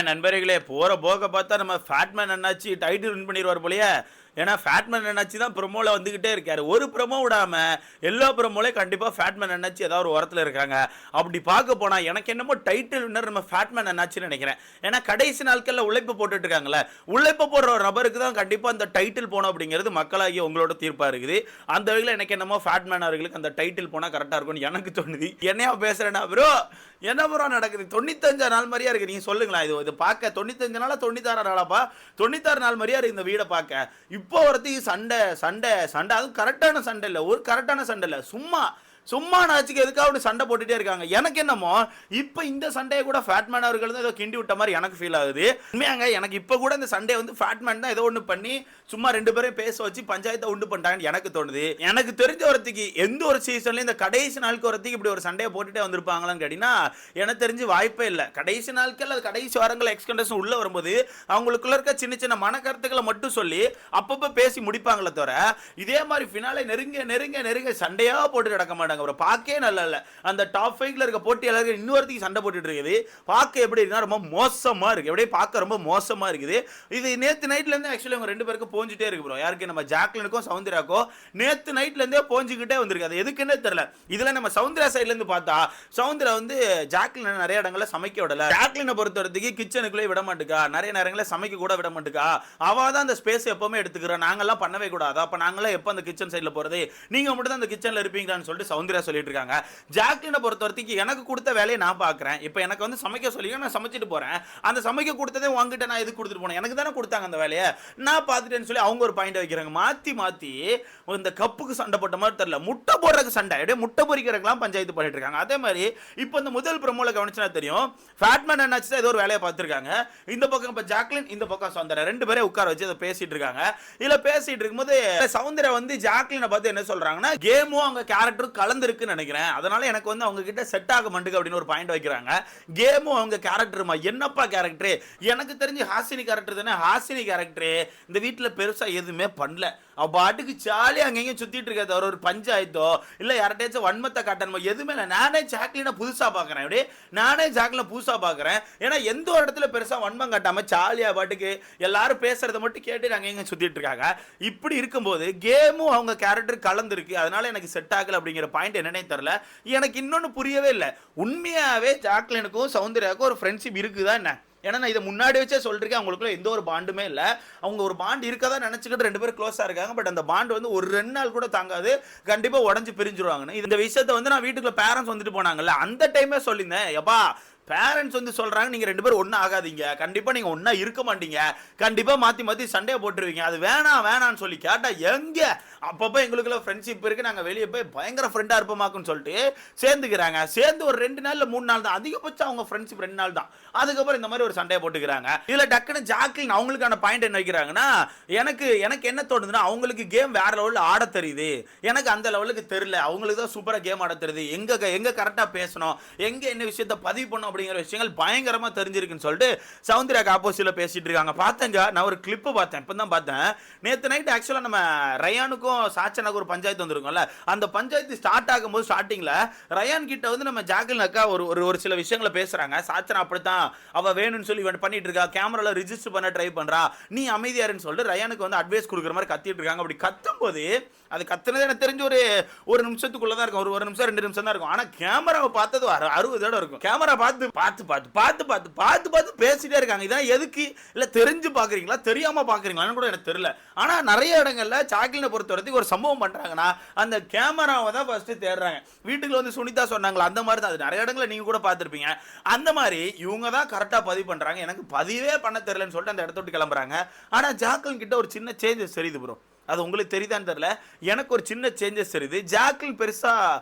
நண்பர்களே, போற போக்க பார்த்தா நம்ம ஃபேட்மேன் அண்ணாச்சி டைட்டில் வின் பண்ணிருவார் போலயே. ஏன்னா ஃபேட்மேன் அண்ணாச்சி தான் ப்ரோமோல வந்துகிட்டே இருக்காரு. ஒரு ப்ரோமோ விடாம எல்லா ப்ரோமோலயும் கண்டிப்பா ஃபேட்மேன் அண்ணாச்சி ஏதாவது ஒரு ஓரத்துல இருக்காங்க. அப்படி பார்க்க போனா எனக்கு என்னமோ டைட்டில் வின்னர் நம்ம ஃபேட்மேன் அண்ணாச்சின்னு நினைக்கிறேன். ஏன்னா கடைசி நாட்கள்ல உழைப்பு போட்டுட்டு இருக்காங்கல்ல, உழைப்பு போடுற ஒரு நபருக்கு தான் கண்டிப்பா அந்த டைட்டில் போனோம் அப்படிங்கிறது மக்களாகிய உங்களோட தீர்ப்பா இருக்குது. அந்த வகையில் எனக்கு என்னமோ ஃபேட்மேன் அவர்களுக்கு அந்த டைட்டில் போனா கரெக்டா இருக்கும்னு எனக்கு தோணுது. என்னையா பேசுறேன்னா ப்ரோ, என்ன ப்ரோ நடக்குது? 95 நாள் மாதிரியா இருக்கு. நீங்க சொல்லுங்களா, இது பார்க்க 95 நாளா 96 நாளாப்பா? 96 நாள் மாதிரியா இருக்கு இந்த வீடை பார்க்க. இப்போ வரது சண்டை சண்டை சண்டை, அதுவும் கரெக்டான சண்டை இல்லை, ஒரு கரெக்டான சண்டை இல்லை, சும்மா நாச்சுக்கு எதுக்காக சண்டை போட்டுட்டே இருக்காங்க. எனக்கு என்னமோ இப்போ இந்த சண்டையை கூட ஃபேட்மேன் அவர்கள் தான் ஏதோ கிண்டி விட்ட மாதிரி எனக்கு ஃபீல் ஆகுது. உண்மையாங்க, எனக்கு இப்போ கூட இந்த சண்டே வந்து ஃபேட்மேன் தான் ஏதோ ஒன்று பண்ணி சும்மா ரெண்டு பேரும் பேச வச்சு பஞ்சாயத்தை உண்டு பண்ணிட்டாங்கன்னு எனக்கு தோணுது. எனக்கு தெரிஞ்ச வரத்துக்கு எந்த ஒரு சீசன்ல இந்த கடைசி நாளுக்கு வரத்துக்கு இப்படி ஒரு சண்டையை போட்டுட்டே வந்திருப்பாங்களான்னு கேட்டீங்கன்னா எனக்கு தெரிஞ்சு வாய்ப்பே இல்லை. கடைசி நாட்கள் அது கடைசி வாரங்கள் எக்ஸ்கண்டேஷன் உள்ள வரும்போது அவங்களுக்குள்ள இருக்க சின்ன சின்ன மனக்கருத்துக்களை மட்டும் சொல்லி அப்பப்போ பேசி முடிப்பாங்களே தவிர இதே மாதிரி ஃபினாலே நெருங்க சண்டையா போட்டு நடக்க மாட்டாங்க. பார்க்கவே நல்லா இல்ல. அந்த டாப் 5ல இருக்க போட்டியாளர்கள் இன்னொருத்தையும் சண்டை போட்டுட்டு இருக்குது. பார்க்க எப்படி இருக்குன்னா ரொம்ப மோசமா இருக்கு. எப்படியே பார்க்க ரொம்ப மோசமா இருக்குது. இது நேத்து நைட்ல இருந்து ஆக்சுவலி அவங்க ரெண்டு பேருக்கு போஞ்சிட்டே இருக்கு ப்ரோ. யாருக்கு? நம்ம ஜாக்லினுக்கும் சௌந்தர்யாக்கும் நேத்து நைட்ல இருந்தே போஞ்சிக்கிட்டே வந்திருக்கு. அது எதுக்குன்னே தெரியல. இதுல நம்ம சௌந்தர்யா சைடுல இருந்து பார்த்தா சௌந்தர்யா வந்து ஜாக்லின் நிறைய இடங்கள்ல சமைக்க விடல. ஜாக்லினை பொறுத்தவரைக்கும் கிச்சனுக்குள்ளே விட மாட்டுக்கா, நிறைய நேரங்களில் சமைக்க கூட விட மாட்டுக்கா. அவ தான் அந்த ஸ்பேஸ் எப்பவுமே எடுத்துக்கிறோம், நாங்கெல்லாம் பண்ணவே கூடாது. அப்ப நாங்களாம் எப்ப அந்த கிச்சன் சைட்ல போறது, நீங்க மட்டும் தான் அந்த கிச்சன்ல இருப்பீங்களான்னு சொல்லிட்டு சௌந்தர்யா சொல்லிட்டு இருக்காங்க. ஜாக்லினை பொறுத்தவரைக்கும் எனக்கு கொடுத்த வேலையை நான் பார்க்குறேன். இப்போ எனக்கு வந்து சமைக்க சொல்லி நான் சமைச்சிட்டு போறேன். அந்த சமைக்க கொடுத்ததே வாங்கிட்டு நான் எதுக்கு கொடுத்துட்டு போனேன்? எனக்கு தானே கொடுத்தாங்க அந்த வேலையை, நான் பார்த்துட்டேன்னு சொல்லி அவங்க ஒரு பாயிண்ட் வைக்கிறாங்க. மாற்றி இந்த கப்புக்கு சண்டை போட்ட மாதிரி தெரியல, முட்டை போடுறதுக்கு சண்டை, அப்படியே முட்டை பொறிக்கிறதுக்கெல்லாம் பஞ்சாயத்து பண்ணிட்டு இருக்காங்க. அதே மாதிரி இப்போ இந்த முதல் ப்ரோமோல கவனிச்சா தெரியும், ஃபேட்மேன் என்னாச்சு தான் ஏதோ ஒரு வேலையை பார்த்துருக்காங்க. இந்த பக்கம் இப்போ ஜாக்லின், இந்த பக்கம் சௌந்தர்யா, ரெண்டு பேரும் உட்கார வச்சு அதை பேசிட்டு இருக்காங்க. இதுல பேசிட்டு இருக்கும்போது சௌந்தர்யா வந்து ஜாக்லினை பார்த்து என்ன சொல்றாங்கன்னா, கேமும் அவங்க கேரக்டரும் கலந்துருக்குன்னு நினைக்கிறேன், அதனால எனக்கு வந்து அவங்க கிட்ட செட் ஆக மாட்டுக்கு அப்படின்னு ஒரு பாயிண்ட் வைக்கிறாங்க. கேமும் அவங்க கேரக்டருமா? என்னப்பா கேரக்டர்? எனக்கு தெரிஞ்சு ஹாசினி கேரக்டர் தானே. ஹாசினி கேரக்டர் இந்த வீட்டுல பெருசா எதுவுமே பண்ணல. பாட்டுக்கு ஜாலியா அங்கேயும் சுத்திட்டு இருக்க தவிர ஒரு பஞ்சாயத்தோ இல்ல யார்கிட்டயாச்சும் வன்மத்தை காட்டணுமோ எதுவுமே இல்லை. நானே ஜாக்லினை புதுசா பாக்குறேன். புதுசா பாக்குறேன். ஏன்னா எந்த ஒரு இடத்துல பெருசா வன்மம் காட்டாம ஜாலியா பாட்டுக்கு எல்லாரும் பேசுறத மட்டும் கேட்டு அங்கேயும் சுத்திட்டு இருக்காங்க. இப்படி இருக்கும்போது கேமும் அவங்க கேரக்டர் கலந்து இருக்கு, அதனால எனக்கு செட் ஆகல அப்படிங்கிற பாயிண்ட் என்னன்னே தெரியல. எனக்கு இன்னொன்னு புரியவே இல்லை, உண்மையாவே ஜாக்லினுக்கும் சௌந்தர்யாவுக்கும் ஒரு ஃப்ரெண்ட்ஷிப் இருக்குதா என்ன? ஏன்னா நான் இதை முன்னாடி வச்சே சொல்லிருக்கேன், அவங்களுக்குள்ள எந்த ஒரு பாண்டுமே இல்லை. அவங்க ஒரு பாண்டு இருக்கதா நினைச்சுக்கிட்டு ரெண்டு பேரும் க்ளோஸா இருக்காங்க. பட் அந்த பாண்டு வந்து ஒரு 2 நாள் கூட தாங்காது, கண்டிப்பா உடஞ்சு பிரிஞ்சிருவாங்கன்னு. இந்த விஷயத்த வந்து நான் வீட்டுக்குள்ள பேரண்ட்ஸ் வந்துட்டு போனாங்கல்ல, அந்த டைமே சொல்லியிருந்தேன், எப்பா பேரண்ட்ஸ் வந்து சொல்றாங்க நீங்க ரெண்டு பேரும் ஒண்ணா ஆகாதீங்க, கண்டிப்பா நீங்க ஒண்ணா இருக்க மாட்டீங்க, கண்டிப்பா மாத்தி சண்டையை போட்டுருவீங்க, அது வேணான்னு சொல்லி கேட்டா எங்க அப்பப்போ எங்களுக்குள்ள ஃப்ரெண்ட்ஷிப் இருக்கு, நாங்க வெளியே போய் பயங்கர ஃப்ரெண்டா இருப்போமாக்குன்னு சொல்லிட்டு சேர்ந்துக்கிறாங்க. சேர்ந்து ஒரு 2 நாள்ல 3 நாள் தான் அதிகபட்சம் அவங்க ஃப்ரெண்ட்ஷிப், 2 நாள் தான். அதுக்கப்புறம் இந்த மாதிரி ஒரு சண்டையை போட்டுக்கிறாங்க. இதுல டக்குன்னு ஜாக்லின் அவங்களுக்கான பாயிண்ட் என்ன வைக்கிறாங்கன்னா, எனக்கு என்ன தோணுதுன்னா, அவங்களுக்கு கேம் வேற லெவலில் ஆட தெரியுது, எனக்கு அந்த லெவலுக்கு தெரியல, அவங்களுக்கு தான் சூப்பரா கேம் ஆட தெரியுது, எங்க கரெக்டா பேசணும், எங்க என்ன விஷயத்த பதிவு பண்ணணும் அப்படிங்கிற விஷயங்கள் பயங்கரமா தெரிஞ்சிருக்குன்னு சொல்லிட்டு சௌந்தர்யாக்கு ஆப்போசிட்ல பேசிட்டு இருக்காங்க. பார்த்தேங்க, நான் ஒரு கிளிப் பார்த்தேன், இப்பதான் பார்த்தேன். நேத்து நைட் ஆக்சுவலா நம்ம ரயானுக்கும் சாச்சனாக்கு ஒரு பஞ்சாயத்து வந்திருக்கும்ல, அந்த பஞ்சாயத்து ஸ்டார்ட் ஆகும்போது ஸ்டார்டிங்ல ரயான் கிட்ட வந்து நம்ம ஜாக்லின் அக்கா ஒரு சில விஷயங்களை பேசுறாங்க. சாச்சனா அப்படித்தான், அவ வேணும்னு சொல்லி பண்ணிட்டு இருக்கா, கேமரால ரிஜிஸ்டர் பண்ண ட்ரை பண்றா, நீ அமைதியாருன்னு சொல்லிட்டு ரயானுக்கு வந்து அட்வைஸ் கொடுக்குற மாதிரி கத்திட்டு இருக்காங்க. அப்படி கத்தும் போது அது கத்துனது எனக்கு தெரிஞ்சு ஒரு நிமிஷத்துக்குள்ளதான் இருக்கும், ஒரு நிமிஷம் 2 நிமிஷம் தான் இருக்கும். ஆனா கேமராவை பார்த்தது 60 தடவை இருக்கும். கேமரா பார்த்து பேசிட்டே இருக்காங்க. இதான் எதுக்கு? இல்ல தெரிஞ்சு பாக்குறீங்களா, தெரியாம பாக்குறீங்களான்னு கூட எனக்கு தெரியல. ஆனா நிறைய இடங்கள்ல ஜாக்லினை பொறுத்தவரைக்கும் ஒரு சம்பவம் பண்றாங்கன்னா அந்த கேமராவை தான் ஃபர்ஸ்ட் தேடுறாங்க. வீட்டுக்குள்ள வந்து சுனிதா சொன்னாங்களா, அந்த மாதிரி தான். அது நிறைய இடங்களை நீங்க கூட பார்த்திருப்பீங்க. அந்த மாதிரி இவங்க தான் கரெக்டா பதிவு பண்றாங்க. எனக்கு பதிவே பண்ண தெரியலன்னு சொல்லிட்டு அந்த இடத்த விட்டு கிளம்புறாங்க. ஆனா ஜாக்லின் கிட்ட ஒரு சின்ன சேஞ்சஸ் தெரியுது ப்ரோ, அது உங்களுக்கு தெரியுதான்னு தெரியல, எனக்கு ஒரு சின்ன சேஞ்சஸ் தெரியுது. ஜாக்லின் பெருசா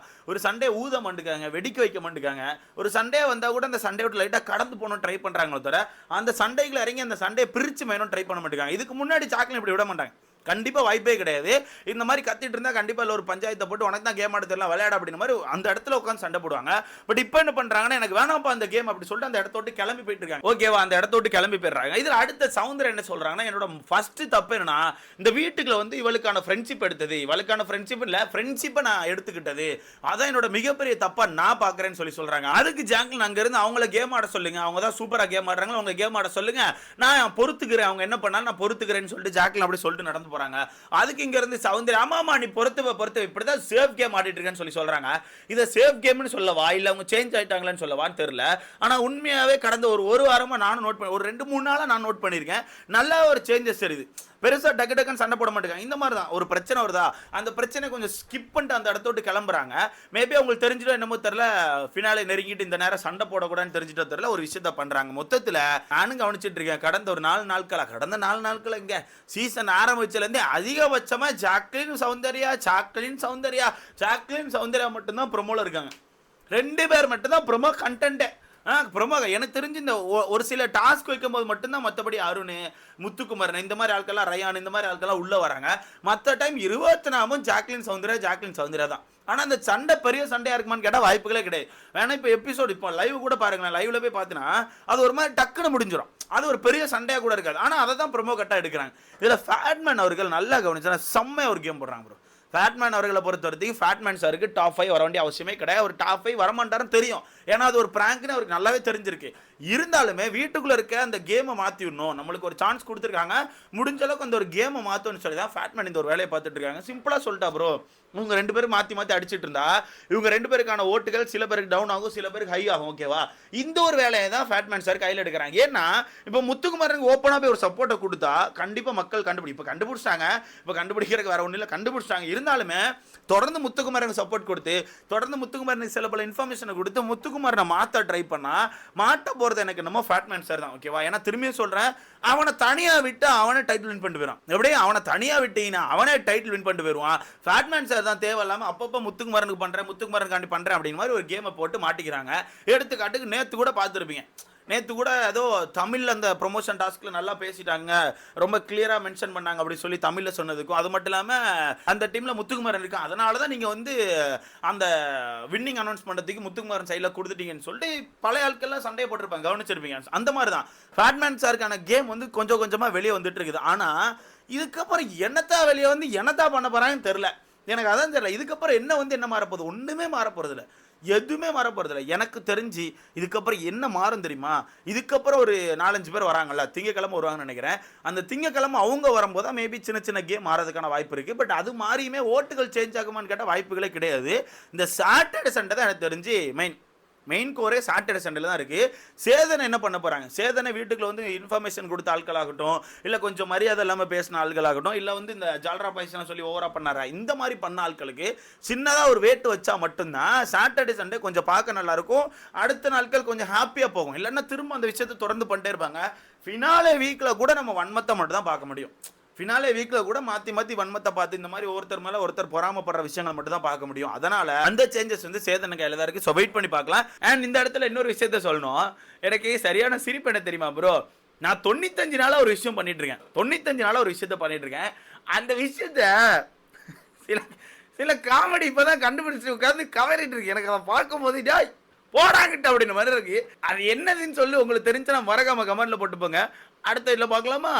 ஒரு சண்டே ஊத மாட்டுக்காங்க, வெடிக்க வைக்க மாட்டுக்காங்க. ஒரு சண்டே வந்தா கூட அந்த சண்டே விட்டு லைட்டா கடந்து போகணும் ட்ரை பண்றாங்களோ தவிர அந்த சண்டைகளை இறங்கி அந்த சண்டையை பிரிச்சு மேனும் ட்ரை பண்ண மாட்டாங்க. இதுக்கு முன்னாடி ஜாக்லின் இப்படி விட மாட்டாங்க. கண்டிப்பா வாய்ப்பே கிடையாது. இந்த மாதிரி கத்திட்டு இருந்தா கண்டிப்பா இல்ல ஒரு பஞ்சாயத்தை போட்டு உனக்கு தான் கேம் ஆட தெரியல விளையாட அப்படின்ற மாதிரி அந்த இடத்துல உட்காந்து சண்டை போடுவாங்க. பட் இப்போ என்ன பண்றாங்கன்னா எனக்கு வேணாம்ப்பா அந்த கேம் அப்படி சொல்லிட்டு அந்த இடத்த விட்டு கிளம்பி போயிட்டு இருக்காங்க. ஓகேவா, அந்த இடத்த விட்டு கிளம்பி போயிடுறாங்க. இதுல அடுத்த சௌந்தர்யா என்ன சொல்றாங்கன்னா என்னோட ஃபர்ஸ்ட் தப்பு என்னன்னா இந்த வீட்டுக்குள்ள வந்து இவளுக்கான ஃப்ரெண்ட்ஷிப் எடுத்தது, இவளுக்கான ஃப்ரெண்ட்ஷிப் இல்ல ஃப்ரெண்ட்ஷிப்பை நான் எடுத்துக்கிட்டது, அதான் என்னோட மிகப்பெரிய தப்பா நான் பாக்குறேன்னு சொல்றாங்க. அதுக்கு ஜாக்லின் அங்க இருந்து அவங்கள கேம் ஆட சொல்லுங்க, அவங்க தான் சூப்பரா கேம் ஆடுறாங்க, அவங்க கேம் ஆட சொல்லுங்க, நான் பொறுத்துக்கிறேன், அவங்க என்ன பண்ணாலும் நான் பொறுத்துக்கிறேன்னு சொல்லிட்டு ஜாக்லின் அப்படி சொல்லிட்டு நடந்து போறாங்க. அதுக்கு இங்க இருந்து சௌந்தர்யா ஆமாமா நீ பொறுத்து இப்படிதான் சேஃப் கேம் ஆடிட்டு இருக்கேன்னு சொல்றாங்க. இதை சேஃப் கேம்னு சொல்லவா இல்ல அவங்க சேஞ்ச் ஆயிட்டாங்களான்னு சொல்லவான்னு தெரியல. ஆனா உண்மையாவே கடந்த ஒரு வாரமா நானும் நோட் பண்ணி ஒரு 2-3 நாளா நான் நோட் பண்ணியிருக்கேன். நல்ல ஒரு சேஞ்சஸ் தெரியுது. பெருசா டக்கு டக்குன்னு சண்டை போட மாட்டேங்க. இந்த மாதிரி தான் ஒரு பிரச்சனை வருதா அந்த பிரச்சனை கொஞ்சம் ஸ்கிப் பண்ணிட்டு அந்த இடத்த விட்டு கிளம்புறாங்க. மேபி அவங்களுக்கு தெரிஞ்சிடும் என்னமோ தெரியல, ஃபினாலே நெருங்கிட்டு இந்த நேரம் சண்டை போடக்கூடாதுன்னு தெரிஞ்சிட்டோ தெரியல ஒரு விஷயத்த பண்றாங்க. மொத்தத்தில் நானும் கவனிச்சிட்டு இருக்கேன் கடந்த ஒரு 4 நாட்களா இங்க சீசன் ஆரம்பிச்சதுல இருந்து அதிகபட்சமா ஜாக்லின் சௌந்தர்யா மட்டும்தான் ப்ரோமோல இருக்காங்க. 2 பேர் மட்டும்தான் ப்ரோமோ கண்டென்ட்டே. ப்ரோமோ எனக்கு தெரிஞ்சு இந்த ஒரு சில டாஸ்க் வைக்கும்போது மட்டும்தான் மற்றபடி அருண், முத்துக்குமரன் இந்த மாதிரி ஆட்கள்லாம், ரயான் இந்த மாதிரி ஆட்கள்லாம் உள்ள வராங்க. மற்ற டைம் 24 ஜாக்லின் சௌந்தர்யா தான். ஆனால் அந்த சண்டை பெரிய சண்டையா இருக்குமான்னு கேட்டால் வாய்ப்புகளே கிடையாது. வேணா இப்போ எபிசோடு இப்போ லைவ் கூட பாருங்களேன், லைவ்ல போய் பார்த்தீங்கன்னா அது ஒரு மாதிரி டக்குன்னு முடிஞ்சிடும். அது ஒரு பெரிய சண்டையா கூட இருக்காது. ஆனால் அதை தான் ப்ரோமோ கட்டாக எடுக்கிறாங்க. இதில் ஃபேட்மேன் அவர்கள் நல்லா கவனிச்சா செம்மையா ஒரு கேம் போடுறாங்க ப்ரோ. ஃபேட்மேன் அவர்களை பொறுத்த வரைக்கும் ஃபேட்மேன் சாருக்கு டாப் 5 வர வேண்டிய அவசியமே கிடையாது. ஒரு டாப் 5 வரமாட்டாருன்னு தெரியும். ஏன்னா அது ஒரு பிராங்க்னு அவருக்கு நல்லாவே தெரிஞ்சிருக்கு. இருந்தாலுமே வீட்டுக்குள்ள இருக்க அந்த கேமை மாற்றி விடணும், நம்மளுக்கு ஒரு சான்ஸ் கொடுத்துருக்காங்க, முடிஞ்ச அளவுக்கு அந்த ஒரு கேமை மாற்றணும்னு சொல்லி தான் ஃபேட்மேன் இந்த ஒரு வேலையை பார்த்துட்டு இருக்காங்க. சிம்பிளாக சொல்லிட்டா ப்ரோ, இவங்க 2 பேரும் மாற்றி அடிச்சிட்டு இருந்தா இவங்க 2 பேருக்கான ஓட்டுகள் சில பேருக்கு டவுன் ஆகும், சில பேருக்கு ஹை ஆகும். ஓகேவா, இந்த ஒரு வேலையை தான் ஃபேட்மேன் சார் கையில் எடுக்கிறாங்க. ஏன்னா இப்போ முத்துக்குமாரனுக்கு ஓப்பனாக போய் ஒரு சப்போர்ட்டை கொடுத்தா கண்டிப்பாக மக்கள் கண்டுபிடிச்சாங்க. இப்போ கண்டுபிடிக்கிறதுக்கு வேற ஒன்றும் இல்லை, கண்டுபிடிச்சாங்க. இருந்தாலுமே தொடர்ந்து முத்துக்குமாரனுக்கு சப்போர்ட் கொடுத்து தொடர்ந்து முத்துக்குமாரனுக்கு சில பல இன்ஃபர்மேஷனை கொடுத்து முத்துக்குமாரனை மாற்ற ட்ரை பண்ணா மாட்ட போகிறது எனக்கு நம்ம ஃபேட்மேன் சார் தான். ஓகேவா, ஏன்னா திரும்பியும் சொல்கிறேன், அவனை தனியாக விட்டு அவனை டைட்டில் வின் பண்ணிட்டு போயிடும். எப்படியே அவனை தனியாக விட்டீங்கன்னா அவனே டைட்டில் வின் பண்ணிட்டு போயிடுவான். ஃபேட்மேன் சார் தான் தேவையில்லாமல் அப்பப்போ முத்துக்குமாரனுக்கு பண்ணுறேன் முத்துக்குமாரனுக்காண்டி பண்ணுறேன் அப்படின்னு மாதிரி ஒரு கேமை போட்டு மாட்டிக்கிறாங்க. எடுத்துக்காட்டுக்கு நேற்று கூட பார்த்துருப்பீங்க, நேற்று கூட ஏதோ தமிழில் அந்த ப்ரொமோஷன் டாஸ்கில் நல்லா பேசிட்டாங்க, ரொம்ப கிளியராக மென்ஷன் பண்ணாங்க அப்படி சொல்லி தமிழில் சொன்னதுக்கும், அது மட்டும் இல்லாமல் அந்த டீமில் முத்துக்குமாரன் இருக்கான், அதனால தான் நீங்கள் வந்து அந்த வின்னிங் அனௌன்ஸ் பண்ணுறதுக்கு முத்துக்குமாரன் சைடில் கொடுத்துட்டீங்கன்னு சொல்லிட்டு பழைய ஆட்கள்லாம் சண்டையை போட்டிருப்பாங்க, கவனிச்சிருப்பீங்க. அந்த மாதிரி தான் ஃபேட்மேன் சாருக்கான கேம் வந்து கொஞ்சம் கொஞ்சமாக வெளியே வந்துட்டு இருக்குது. ஆனால் இதுக்கப்புறம் என்னத்தான் வெளியே வந்து என்னத்தான் பண்ண போகிறாங்கன்னு தெரில. எனக்கு அதான் தெரியல, இதுக்கப்புறம் என்ன மாறப்போகுது, ஒன்றுமே மாறப்போகிறது இல்லை, எதுவுமே மாறப்போறதில்லை. எனக்கு தெரிஞ்சு இதுக்கப்புறம் என்ன மாறும் தெரியுமா, இதுக்கப்புறம் ஒரு 4-5 பேர் வராங்கல்ல, திங்கக்கிழமை வருவாங்கன்னு நினைக்கிறேன். அந்த திங்கக்கிழமை அவங்க வரும்போது தான் மேபி சின்ன கேம் மாறதுக்கான வாய்ப்பு இருக்குது. பட் அது மாறியுமே ஓட்டுகள் சேஞ்ச் ஆகுமான்னு கேட்டால் வாய்ப்புகளே கிடையாது. இந்த சாட்டர்டே சண்டே தான் எனக்கு தெரிஞ்சு மெயின் கோரே சாட்டர்டே சண்டேல தான் இருக்குது. சேதனை என்ன பண்ண போகிறாங்க, சேதனை வீட்டுக்குள்ள வந்து இன்ஃபர்மேஷன் கொடுத்த ஆட்களாகட்டும், இல்லை கொஞ்சம் மரியாதை இல்லாமல் பேசின ஆட்களாகட்டும், இல்லை வந்து இந்த ஜால்ரா பாய்ஸ்லாம் சொல்லி ஓவரா பண்ணாரா, இந்த மாதிரி பண்ண ஆட்களுக்கு சின்னதாக ஒரு வேட்டு வச்சா மட்டும்தான் சாட்டர்டே சண்டே கொஞ்சம் பார்க்க நல்லாயிருக்கும். அடுத்த நாட்கள் கொஞ்சம் ஹாப்பியாக போகும். இல்லைன்னா திரும்ப அந்த விஷயத்தை தொடர்ந்து பண்ணிட்டே இருப்பாங்க. ஃபினாலே வீக்கில் கூட நம்ம வன்மத்தை மட்டும் தான் பார்க்க முடியும். ஃபினாலே வீக்கில் கூட மாற்றி வன்மத்தை பார்த்து இந்த மாதிரி ஒருத்தர் மேலே ஒருத்தர் பொறாமப்படுற விஷயங்கள் மட்டும் தான் பார்க்க முடியும். அதனால அந்த சேஞ்சஸ் வந்து சேதன கையில் தான் இருக்குது. ஸோ வெயிட் பண்ணி பார்க்கலாம். அண்ட் இந்த இடத்துல இன்னொரு விஷயத்த சொல்லணும், எனக்கு சரியான சிரிப்பு என்ன தெரியுமா ப்ரோ, நான் 95 நாளாக ஒரு விஷயம் பண்ணிட்டு இருக்கேன், 95 நாளாக ஒரு விஷயத்த பண்ணிட்டு இருக்கேன். அந்த விஷயத்த சில காமெடி இப்போதான் கண்டுபிடிச்சு உட்காந்து கவரிட்டு இருக்கு. எனக்கு அதை பார்க்கும்போது டாய் போடாங்கிட்ட அப்படின்ற மாதிரி இருக்கு. அது என்னதுன்னு சொல்லி உங்களுக்கு தெரிஞ்சுன்னா மறக்காம கமெண்ட்ல போட்டு போங்க. அடுத்த இதில் பார்க்கலாமா?